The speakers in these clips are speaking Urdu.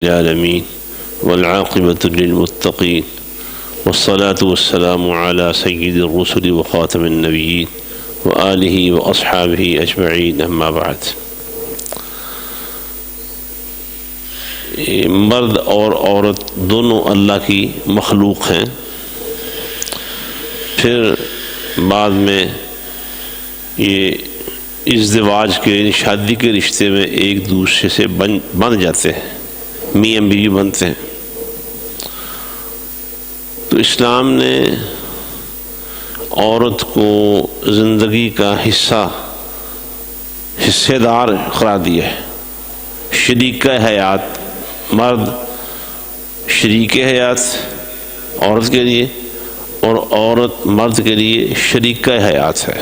العالمين والعاقبة للمتقين والصلاة والسلام على سيد الرسل وخاتم النبيين وآله وأصحابه أجمعين أما بعد. مرد اور عورت دونوں اللہ کی مخلوق ہیں. پھر بعد میں یہ ازدواج کے شادی کے رشتے میں ایک دوسرے سے بن جاتے ہیں، میاں بیوی بنتے ہیں. تو اسلام نے عورت کو زندگی کا حصے دار قرار دیا ہے. شریکہ حیات، مرد شریک حیات عورت کے لیے اور عورت مرد کے لیے شریکہ حیات ہے.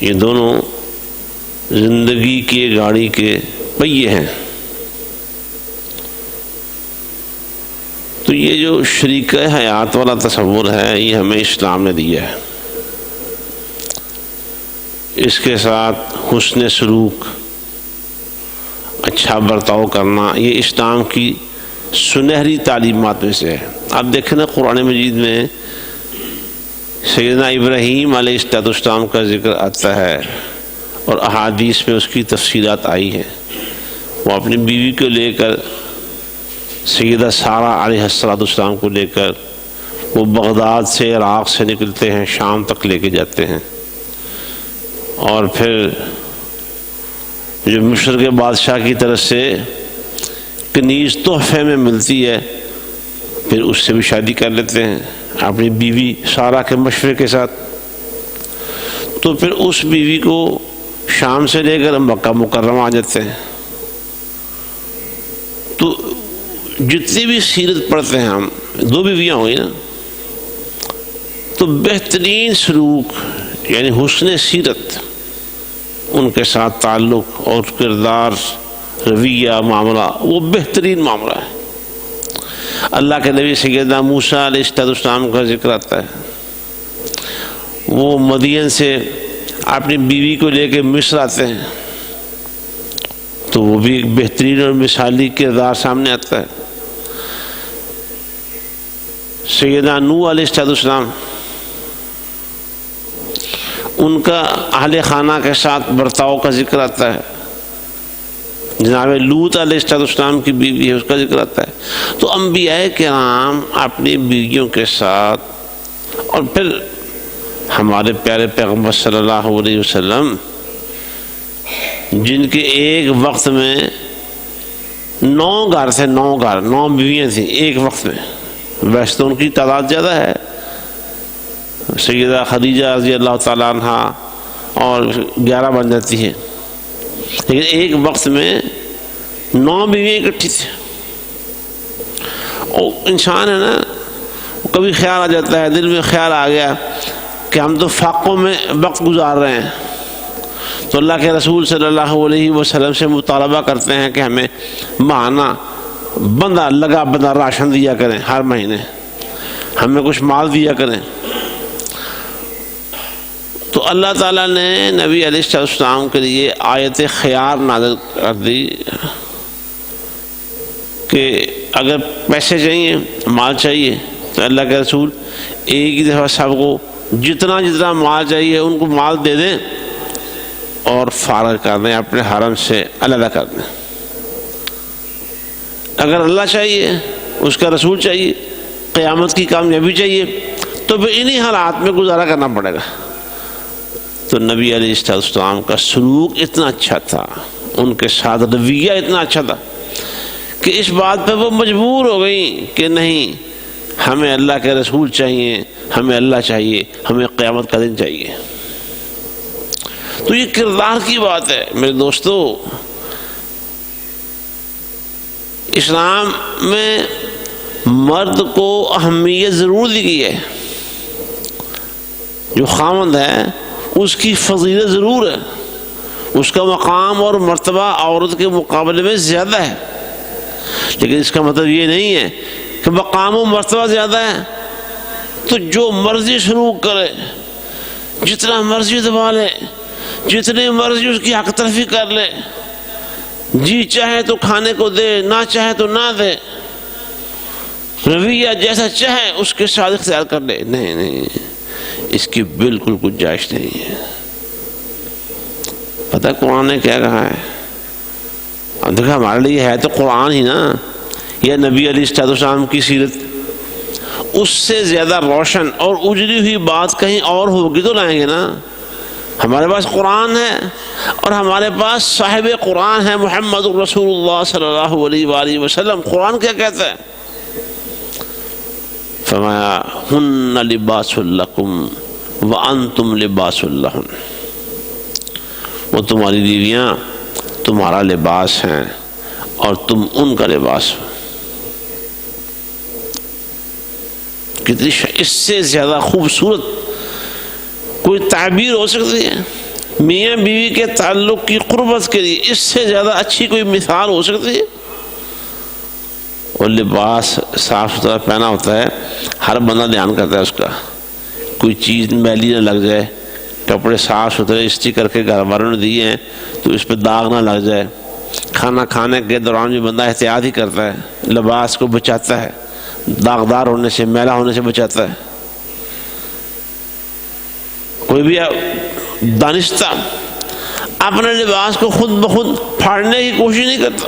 یہ دونوں زندگی کی گاڑی کے پہیے ہیں. تو یہ جو شریکہ حیات والا تصور ہے یہ ہمیں اسلام نے دیا ہے. اس کے ساتھ حسن سلوک، اچھا برتاؤ کرنا، یہ اسلام کی سنہری تعلیمات میں سے ہے. آپ دیکھیں نا قرآن مجید میں سیدنا ابراہیم علیہ السلام کا ذکر آتا ہے اور احادیث میں اس کی تفصیلات آئی ہیں. وہ اپنی بیوی کو لے کر، سیدہ سارہ علیہ السلام کو لے کر وہ بغداد سے، عراق سے نکلتے ہیں، شام تک لے کے جاتے ہیں. اور پھر جو مصر کے بادشاہ کی طرف سے کنیز تحفے میں ملتی ہے، پھر اس سے بھی شادی کر لیتے ہیں اپنی بیوی سارہ کے مشورے کے ساتھ. تو پھر اس بیوی کو شام سے لے کر مکہ مکرمہ آ جاتے ہیں. تو جتنی بھی سیرت پڑھتے ہیں ہم، دو بیویاں ہوئی نا، تو بہترین سلوک یعنی حسن سیرت، ان کے ساتھ تعلق اور کردار، رویہ، معاملہ، وہ بہترین معاملہ ہے. اللہ کے نبی سیدنا موسیٰ علیہ السلام کا ذکر آتا ہے. وہ مدین سے اپنی بیوی کو لے کے مصر آتے ہیں، تو وہ بھی ایک بہترین اور مثالی کردار سامنے آتا ہے. سیدنا نوح علیہ السلام، ان کا اہل خانہ کے ساتھ برتاؤ کا ذکر آتا ہے. جناب لوط علیہ السلام کی بیوی ہے، اس کا ذکر آتا ہے. تو انبیاء کرام اپنی بیویوں کے ساتھ، اور پھر ہمارے پیارے پیغمبر صلی اللہ علیہ وسلم جن کے ایک وقت میں 9 گھر تھے، 9 بیویاں تھیں ایک وقت میں. ویسے تو ان کی تعداد زیادہ ہے، سیدہ خدیجہ رضی اللہ تعالیٰ عنہ اور 11 بن جاتی ہے، لیکن ایک وقت میں 9 بیویاں اکٹھی تھیں. اور انسان ہے نا، کبھی خیال آ جاتا ہے، دل میں خیال آ گیا کہ ہم تو فاقوں میں وقت گزار رہے ہیں، تو اللہ کے رسول صلی اللہ علیہ وسلم سے مطالبہ کرتے ہیں کہ ہمیں ماہانہ بندہ راشن دیا کریں، ہر مہینے ہمیں کچھ مال دیا کریں. تو اللہ تعالیٰ نے نبی علیہ السلام کے لیے آیت خیار نازل کر دی کہ اگر پیسے چاہیے، مال چاہیے، تو اللہ کے رسول ایک ہی دفعہ سب کو جتنا مال چاہیے ان کو مال دے دیں اور فارغ کر دیں، اپنے حرم سے علیحدہ کر دیں. اگر اللہ چاہیے، اس کا رسول چاہیے، قیامت کی کامیابی چاہیے، تو پھر انہی حالات میں گزارا کرنا پڑے گا. تو نبی علیہ السلام کا سلوک اتنا اچھا تھا، ان کے ساتھ رویہ اتنا اچھا تھا کہ اس بات پہ وہ مجبور ہو گئی کہ نہیں، ہمیں اللہ کے رسول چاہیے، ہمیں اللہ چاہیے، ہمیں قیامت کا دن چاہیے. تو یہ کردار کی بات ہے میرے دوستو. اسلام میں مرد کو اہمیت ضرور دی گئی ہے. جو خاوند ہے اس کی فضیلت ضرور ہے، اس کا مقام اور مرتبہ عورت کے مقابلے میں زیادہ ہے، لیکن اس کا مطلب یہ نہیں ہے کہ مقام و مرتبہ زیادہ ہے تو جو مرضی سلوک کرے، جتنا مرضی دبا لے، جتنے مرضی اس کی حق تلفی کر لے، جی چاہے تو کھانے کو دے، نہ چاہے تو نہ دے، رویہ جیسا چاہے اس کے ساتھ اختیار کر لے. نہیں نہیں، اس کی بالکل گنجائش نہیں ہے. پتہ قرآن نے کیا کہا ہے؟ اب دیکھا ہمارے لیے ہے تو قرآن ہی نا، یا نبی علیہ السلام کی سیرت. اس سے زیادہ روشن اور اجڑی ہوئی بات کہیں اور ہوگی تو لائیں گے نا. ہمارے پاس قرآن ہے اور ہمارے پاس صاحب قرآن ہے محمد رسول اللہ صلی اللہ علیہ وآلہ وسلم. قرآن کیا کہتا ہے؟ فرمایا ہن لباس لکم وانتم لباس لہن. وہ تمہاری بیویاں تمہارا لباس ہیں اور تم ان کا لباس ہو. کتنی اس سے زیادہ خوبصورت کوئی تعبیر ہو سکتی ہے؟ میاں بیوی کے تعلق کی قربت کے لیے اس سے زیادہ اچھی کوئی مثال ہو سکتی ہے؟ اور لباس صاف ستھرا پہنا ہوتا ہے، ہر بندہ دھیان کرتا ہے اس کا، کوئی چیز میلی نہ لگ جائے. کپڑے صاف ستھرے استری کر کے گھر والوں نے دیے ہیں تو اس پہ داغ نہ لگ جائے. کھانا کھانے کے دوران بھی بندہ احتیاط ہی کرتا ہے، لباس کو بچاتا ہے، داغدار ہونے سے، میلا ہونے سے بچاتا ہے. کوئی بھی دانستہ اپنے لباس کو خود بخود پھاڑنے کی کوشش نہیں کرتا،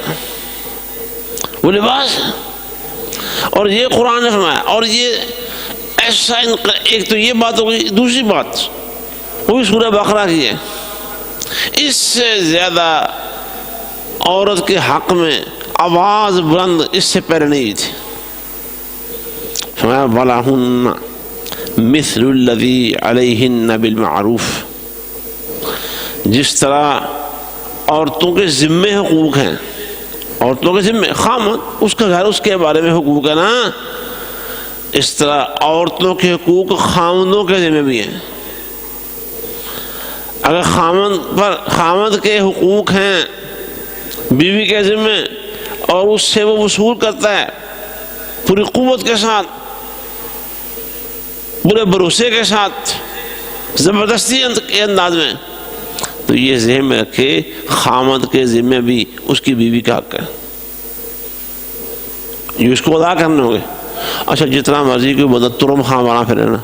وہ لباس. اور یہ قرآن نے فرمایا. اور یہ ایسا ایک تو یہ بات ہو گئی. دوسری بات وہ بھی سورہ بقرہ کی ہے. اس سے زیادہ عورت کے حق میں آواز بلند اس سے پہلے نہیں ہوئی تھی. فرمایا وَلَهُنَّ مِثْلُ الَّذِي عَلَيْهِنَّ بِالْمَعْرُوفِ. جس طرح عورتوں کے ذمے حقوق ہیں، عورتوں کے ذمے خامد اس کا گھر اس کے بارے میں حقوق ہے نا، اس طرح عورتوں کے حقوق خامدوں کے ذمے بھی ہیں. اگر خامد کے حقوق ہیں بیوی کے ذمے اور اس سے وہ وصول کرتا ہے پوری قوت کے ساتھ، پورے بھروسے کے ساتھ، زبردستی کے انداز میں، تو یہ ذہن میں رکھے خامد کے ذمے بھی اس کی بیوی کا حق ہے، یہ اس کو ادا کرنے ہوگے. اچھا جتنا مرضی کوئی بندہ ترم خاں بنا پھرے نا،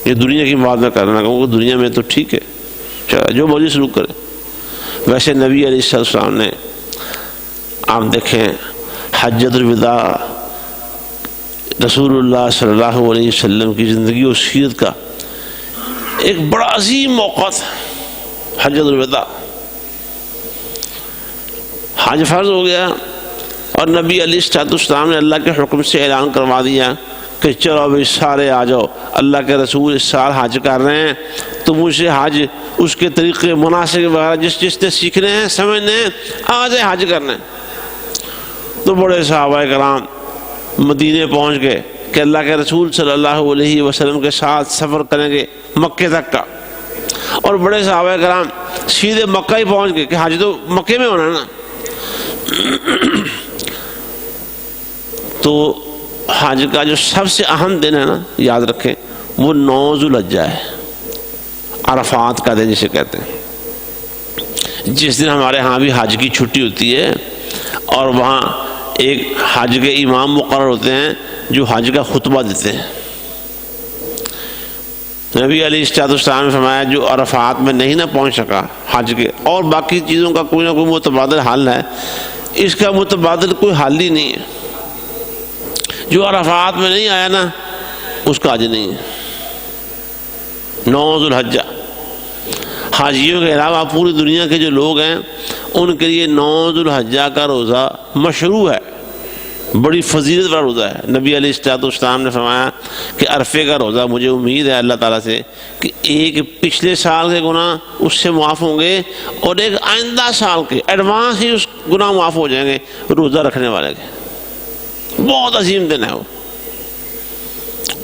یہ دنیا کی بات میں کرنا کہوں کہ دنیا میں تو ٹھیک ہے جو مرضی سلوک کرے. ویسے نبی علیہ السلام نے، آپ دیکھیں حجۃ الوداع رسول اللہ صلی اللہ علیہ وسلم کی زندگی و سیرت کا ایک بڑا عظیم موقع تھا. حجۃ الوداع، حج فرض ہو گیا اور نبی علیہ السلام نے اللہ کے حکم سے اعلان کروا دیا کہ چلو بھائی سارے آ جاؤ، اللہ کے رسول اس سال حج کر رہے ہیں، تو مجھ سے حج اس کے طریقے مناسب وغیرہ جس نے سیکھنے ہیں سمجھنے ہیں آ جائے حج کرنے. تو بڑے صحابہ کرام مدینے پہنچ گئے کہ اللہ کے رسول صلی اللہ علیہ وسلم کے ساتھ سفر کریں گے مکے تک کا، اور بڑے صحابہ کرام سیدھے مکہ ہی پہنچ گئے کہ حج تو مکے میں ہونا ہے نا. تو حج کا جو سب سے اہم دن ہے نا، یاد رکھیں، وہ 9 ذوالحجہ ہے، عرفات کا دن جسے کہتے ہیں. جس دن ہمارے ہاں بھی حج کی چھٹی ہوتی ہے اور وہاں ایک حج کے امام مقرر ہوتے ہیں جو حج کا خطبہ دیتے ہیں. نبی علیہ السلام نے فرمایا جو عرفات میں نہیں نہ پہنچ سکا حج کے، اور باقی چیزوں کا کوئی نہ کوئی متبادل حل ہے، اس کا متبادل کوئی حل ہی نہیں ہے. جو عرفات میں نہیں آیا نا اس کا حج نہیں ہے. 9 ذوالحجہ حاجیوں کے علاوہ پوری دنیا کے جو لوگ ہیں ان کے لیے 9 ذوالحجہ کا روزہ مشروع ہے، بڑی فضیلت والا روزہ ہے. نبی علیہ السلام نے فرمایا کہ عرفے کا روزہ مجھے امید ہے اللہ تعالیٰ سے کہ ایک پچھلے سال کے گناہ اس سے معاف ہوں گے اور ایک آئندہ سال کے ایڈوانس ہی اس گناہ معاف ہو جائیں گے روزہ رکھنے والے کے. بہت عظیم دن ہے وہ.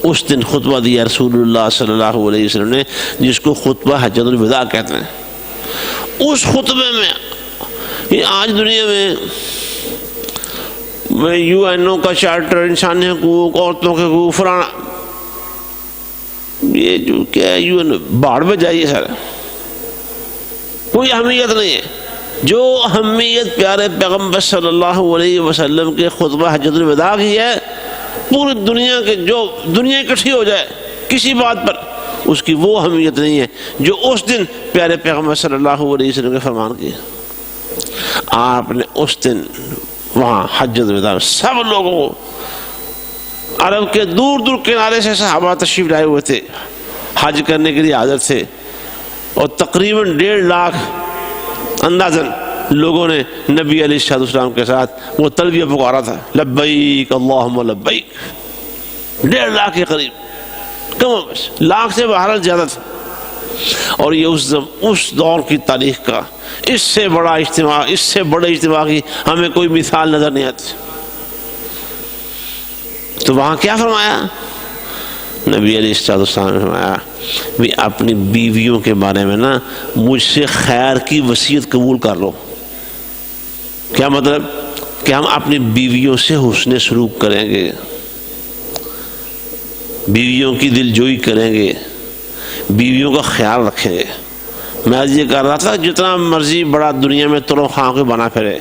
اس دن خطبہ دیا رسول اللہ صلی اللہ علیہ وسلم نے، جس کو خطبہ حجۃ الوداع کہتے ہیں. اس خطبے میں یہ آج دنیا میں UN کا چارٹر، انسانی حقوق، عورتوں کے حقوق، فلانا، یہ جو کیا ہے UN باڑ میں جائیے سارا، کوئی اہمیت نہیں ہے. جو اہمیت پیارے پیغمبر صلی اللہ علیہ وسلم کے خطبہ حجۃ الوداع کی ہے، پوری دنیا کے جو دنیا اکٹھی ہو جائے کسی بات پر، اس کی وہ اہمیت نہیں ہے جو اس دن پیارے پیغمبر صلی اللہ علیہ وسلم کے فرمان کی. آپ نے اس دن وہاں حجۃ الوداع سب لوگوں کو، عرب کے دور دور کنارے سے صحابہ تشریف لائے ہوئے تھے، حج کرنے کے لیے حاضر تھے، اور تقریباً 1.5 لاکھ اندازاً لوگوں نے نبی علیہ السلام کے ساتھ وہ تلبیہ پکارا تھا، لبیک اللہم لبیک. 1.5 لاکھ کے قریب، کم و بیش لاکھ سے بہرحال زیادہ تھا. اور یہ اس دور کی تاریخ کا اس سے بڑا اجتماع، اس سے بڑے اجتماع کی ہمیں کوئی مثال نظر نہیں آتی. تو وہاں کیا فرمایا نبی علیہ السلام نے؟ فرمایا بھی اپنی بیویوں کے بارے میں نا مجھ سے خیر کی وصیت قبول کر لو. کیا مطلب؟ کہ ہم اپنی بیویوں سے حسن سلوک کریں گے، بیویوں کی دل جوئی کریں گے، بیویوں کا خیال رکھیں گے. میں آج یہ کر رہا تھا جتنا مرضی بڑا دنیا میں ترو خواہ کے بنا پھرے،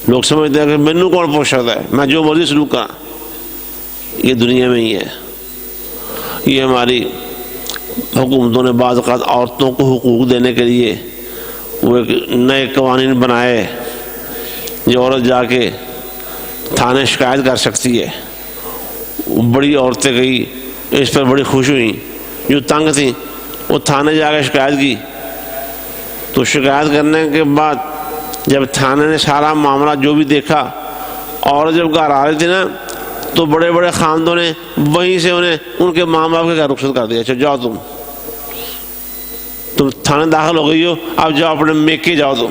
لوگ سمجھتے ہیں کہ مینوں کون پوچھ سکتا ہے، میں جو مرضی سلوک کرا. یہ دنیا میں ہی ہے. یہ ہماری حکومتوں نے بعض اوقات عورتوں کو حقوق دینے کے لیے وہ ایک نئے قوانین بنائے، یہ عورت جا کے تھانے شکایت کر سکتی ہے. بڑی عورتیں گئی اس پر بڑی خوش ہوئیں، جو تنگ تھیں وہ تھانے جا کے شکایت کی. تو شکایت کرنے کے بعد جب تھانے نے سارا معاملہ جو بھی دیکھا، اور جب گھر آ رہی تھی نا تو بڑے بڑے خاندوں نے وہیں سے انہیں ان کے ماں باپ کے گھر رخصت کر دیا. جاؤ تم تھانے داخل ہو گئی ہو، اب جاؤ اپنے میکے جاؤ. تم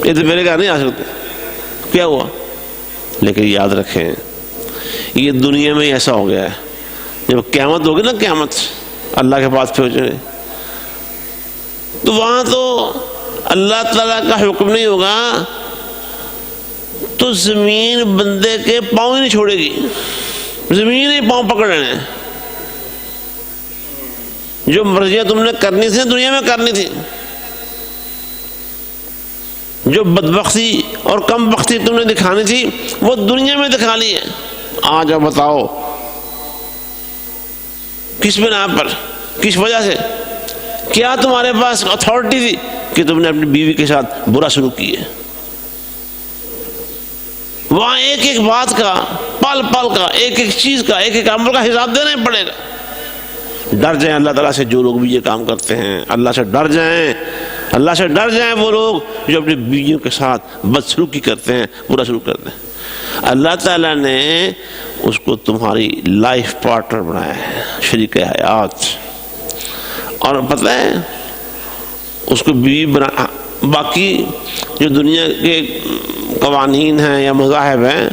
یہ تو میرے گھر نہیں آ سکتے. کیا ہوا؟ لیکن یاد رکھیں یہ دنیا میں ایسا ہو گیا ہے، جب قیامت ہوگی نا، قیامت اللہ کے پاس پہنچے تو وہاں تو اللہ تعالیٰ کا حکم نہیں ہوگا تو زمین بندے کے پاؤں ہی نہیں چھوڑے گی، زمین ہی پاؤں پکڑ لینے. جو مرضیاں تم نے کرنی تھی دنیا میں کرنی تھی، جو بدبختی اور کم بختی تم نے دکھانی تھی وہ دنیا میں دکھا لی ہے. آج اب بتاؤ کس بنا پر، کس وجہ سے؟ کیا تمہارے پاس اتھارٹی تھی کہ تم نے اپنی بیوی کے ساتھ برا سلوک کیا؟ وہاں ایک ایک بات کا، پل پل کا، ایک ایک چیز کا، ایک ایک عمل کا حساب دینا ہی پڑے گا. ڈر جائیں اللہ تعالیٰ سے جو لوگ بھی یہ کام کرتے ہیں. اللہ سے ڈر جائیں، اللہ سے ڈر جائیں وہ لوگ جو اپنی بیویوں کے ساتھ بدسلوکی کرتے ہیں، برا سلوک کرتے ہیں. اللہ تعالیٰ نے اس کو تمہاری لائف پارٹنر بنایا ہے، شریک حیات. اور پتہ ہے اس کو بیوی بنا. باقی جو دنیا کے قوانین ہیں یا مذاہب ہیں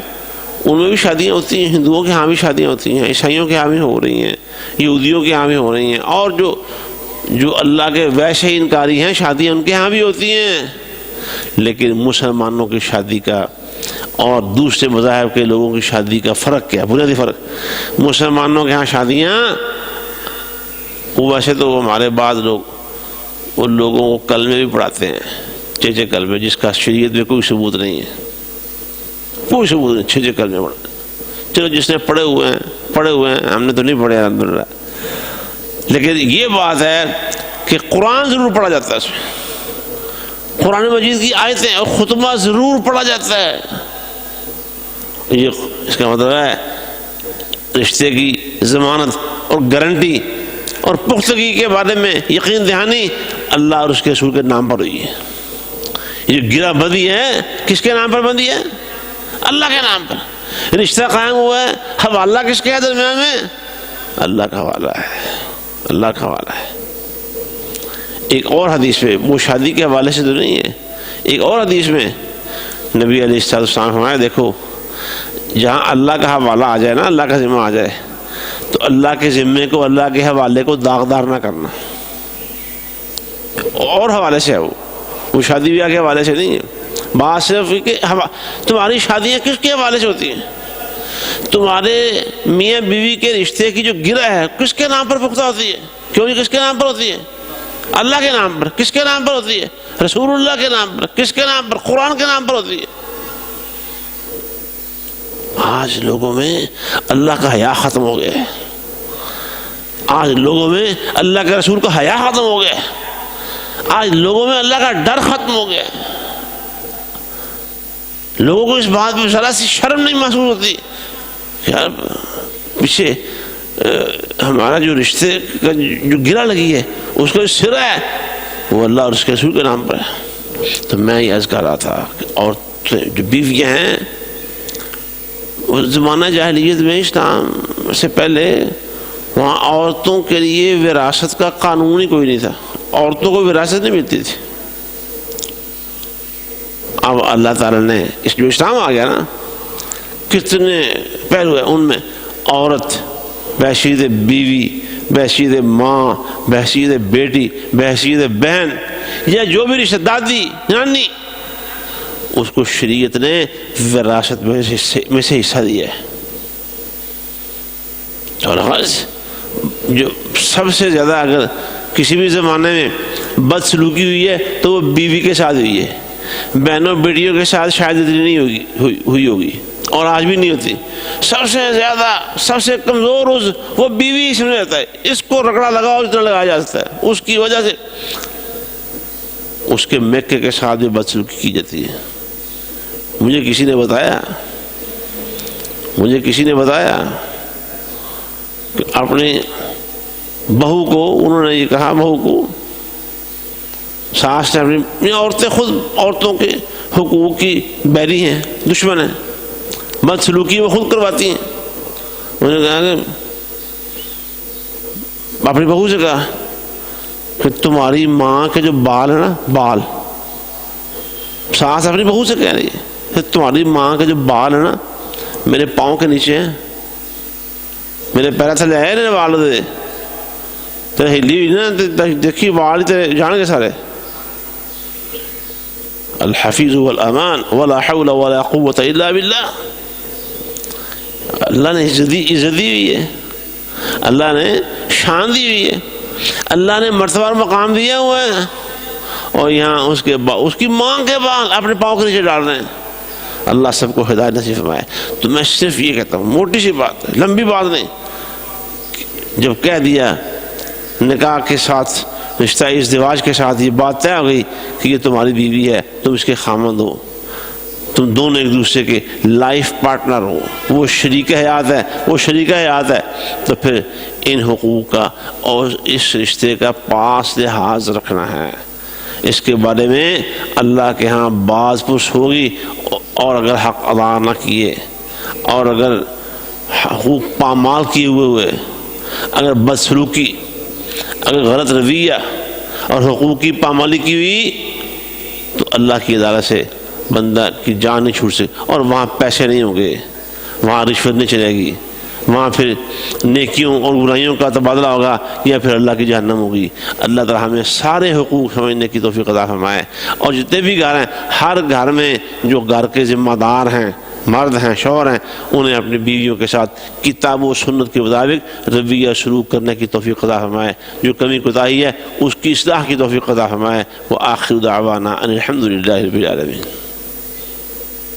ان میں بھی شادیاں ہوتی ہیں، ہندوؤں کے ہاں بھی شادیاں ہوتی ہیں، عیسائیوں کے ہاں بھی ہو رہی ہیں، یہودیوں کے ہاں بھی ہو رہی ہیں، اور جو اللہ کے ویسے ہی انکاری ہیں شادیاں ان کے ہاں بھی ہوتی ہیں. لیکن مسلمانوں کی شادی کا اور دوسرے مذاہب کے لوگوں کی شادی کا فرق کیا؟ بنیادی فرق، مسلمانوں کے ہاں شادیاں ویسے تو ہمارے بعض لوگ ان لوگوں کو کلمے بھی پڑھاتے ہیں، چچے کلمے، جس کا شریعت میں کوئی ثبوت نہیں ہے، کوئی ثبوت نہیں. چچے کلمے پڑھاتے. چلو جس نے پڑھے ہوئے ہیں، ہم نے تو نہیں پڑھے الحمدللہ. لیکن یہ بات ہے کہ قرآن ضرور پڑھا جاتا ہے، اس میں قرآن مجید کی آیتیں اور خطبہ ضرور پڑھا جاتا ہے. یہ اس کا مطلب ہے رشتے کی ضمانت اور گارنٹی اور پختگی کے بارے میں یقین دہانی اللہ اور اس کے رسول کے نام پر ہوئی ہے. یہ گرہ بندی ہے کس کے نام پر بندی ہے؟ اللہ کے نام پر. رشتہ قائم ہوا ہے، حوالہ کس کے ہے درمیان میں؟ اللہ کا حوالہ ہے، اللہ کا حوالہ ہے. ایک اور حدیث میں، وہ شادی کے حوالے سے تو نہیں ہے، ایک اور حدیث میں نبی علیہ السلام فرمایا دیکھو جہاں اللہ کا حوالہ آ جائے نا، اللہ کا ذمہ آ جائے تو اللہ کے ذمے کو، اللہ کے حوالے کو داغدار نہ کرنا. اور حوالے سے ہے وہ شادی بیاہ کے حوالے سے نہیں ہے. بات صرف کہ تمہاری شادیاں کس کے حوالے سے ہوتی ہیں؟ تمہارے میاں بیوی کے رشتے کی جو گرہ ہے کس کے نام پر پختہ ہوتی ہے؟ کیوں نہیں کس کے نام پر ہوتی ہے؟ اللہ کے نام پر. کس کے نام پر ہوتی ہے؟ رسول اللہ کے نام پر. کس کے نام پر؟ قرآن کے نام پر ہوتی ہے. آج لوگوں میں اللہ کا حیا ختم ہو گیا ہے. آج لوگوں میں اللہ کے رسول کا حیا ختم ہو گیا ہے. آج لوگوں میں اللہ کا ڈر ختم ہو گیا ہے. لوگوں کو اس بات میں ذرا سی شرم نہیں محسوس ہوتی. یار پیچھے ہمارا جو رشتے کا جو گرہ لگی ہے اس کا جو سرا ہے وہ اللہ اور اس کے رسول کے نام پر ہے. تو میں یہ عرض کر رہا تھا کہ عورتیں جو بیویاں ہیں، اس زمانہ جاہلیت میں اسلام سے پہلے وہاں عورتوں کے لیے وراثت کا قانون ہی کوئی نہیں تھا. عورتوں کو وراثت نہیں ملتی تھی. اب اللہ تعالیٰ نے اس جو اسلام آ گیا نا، کتنے پہلو ہیں ان میں. عورت بحیثیت بیوی، بحیثیت ماں، بحیثیت بیٹی، بحیثیت بہن، یا جو بھی رشتہ، دادی، نانی، اس کو شریعت نے وراثت میں سے حصہ دیا ہے. اور جو سب سے زیادہ اگر کسی بھی زمانے میں بدسلوکی ہوئی ہے تو وہ بیوی کے ساتھ ہوئی ہے. بہنوں بیٹیوں کے ساتھ شاید اتنی نہیں ہوئی ہوگی، اور آج بھی نہیں ہوتی. سب سے زیادہ، سب سے کمزور وہ بیوی اس میں رہتا ہے. اس کو رگڑا لگاؤ جتنا لگایا جا سکتا ہے. اس کی وجہ سے اس کے میکے کے ساتھ بھی بدسلوکی کی جاتی ہے. مجھے کسی نے بتایا کہ اپنی بہو کو انہوں نے یہ کہا، بہو کو ساس نے اپنی، عورتیں خود عورتوں کے حقوق کی بیری ہیں، دشمن ہیں، بدسلوکی وہ خود کرواتی ہیں. انہوں نے کہا کہ اپنی بہو سے کہا کہ تمہاری ماں کے جو بال ہیں نا، بال، ساس اپنی بہو سے کہہ رہی ہے کہ تمہاری ماں کے جو بال ہیں نا میرے پاؤں کے نیچے ہیں، میرے پیر تھلے آئے نا بال دے تو ہلی ہوئی نا، دیکھی بال جان گے سارے. الحفیظ والامان ولا حول ولا قوت الا باللہ. اللہ نے عزت دی ہوئی ہے، اللہ نے شان دی ہوئی ہے، اللہ نے مرتبہ اور مقام دیا ہوا ہے، اور یہاں اس کی ماں کے بال اپنے پاؤں کے نیچے ڈال رہے ہیں. اللہ سب کو ہدایت نصیب فرمائے. تو میں صرف یہ کہتا ہوں، موٹی سی بات، لمبی بات نہیں، جب کہہ دیا نکاح کے ساتھ، رشتہ ازدواج کے ساتھ یہ بات طے ہو گئی کہ یہ تمہاری بیوی ہے، تم اس کے خامند ہو، تم دونوں ایک دوسرے کے لائف پارٹنر ہو، وہ شریک حیات ہے، تو پھر ان حقوق کا اور اس رشتے کا پاس لحاظ رکھنا ہے. اس کے بارے میں اللہ کے ہاں باز پرس ہوگی، اور اگر حق ادا نہ کیے، اور اگر حقوق پامال کیے ہوئے، اگر بدسلوکی، اگر غلط رویہ اور حقوق کی پامالی کی ہوئی، تو اللہ کی عدالت سے بندہ کی جان نہیں چھوٹ سکے. اور وہاں پیسے نہیں ہوں گے، وہاں رشوت نہیں چلے گی، وہاں پھر نیکیوں اور برائیوں کا تبادلہ ہوگا، یا پھر اللہ کی جہنم ہوگی. اللہ تعالیٰ ہمیں سارے حقوق سمجھنے کی توفیق عطا فرمائے. اور جتنے بھی گھر ہیں، ہر گھر میں جو گھر کے ذمہ دار ہیں، مرد ہیں، شوہر ہیں، انہیں اپنی بیویوں کے ساتھ کتاب و سنت کے مطابق رویہ سلوک کرنے کی توفیق عطا فرمائے. جو کمی کوتاہی ہے اس کی اصلاح کی توفیق عطا فرمائے. وآخر دعوانا ان الحمد للہ رب العالمین.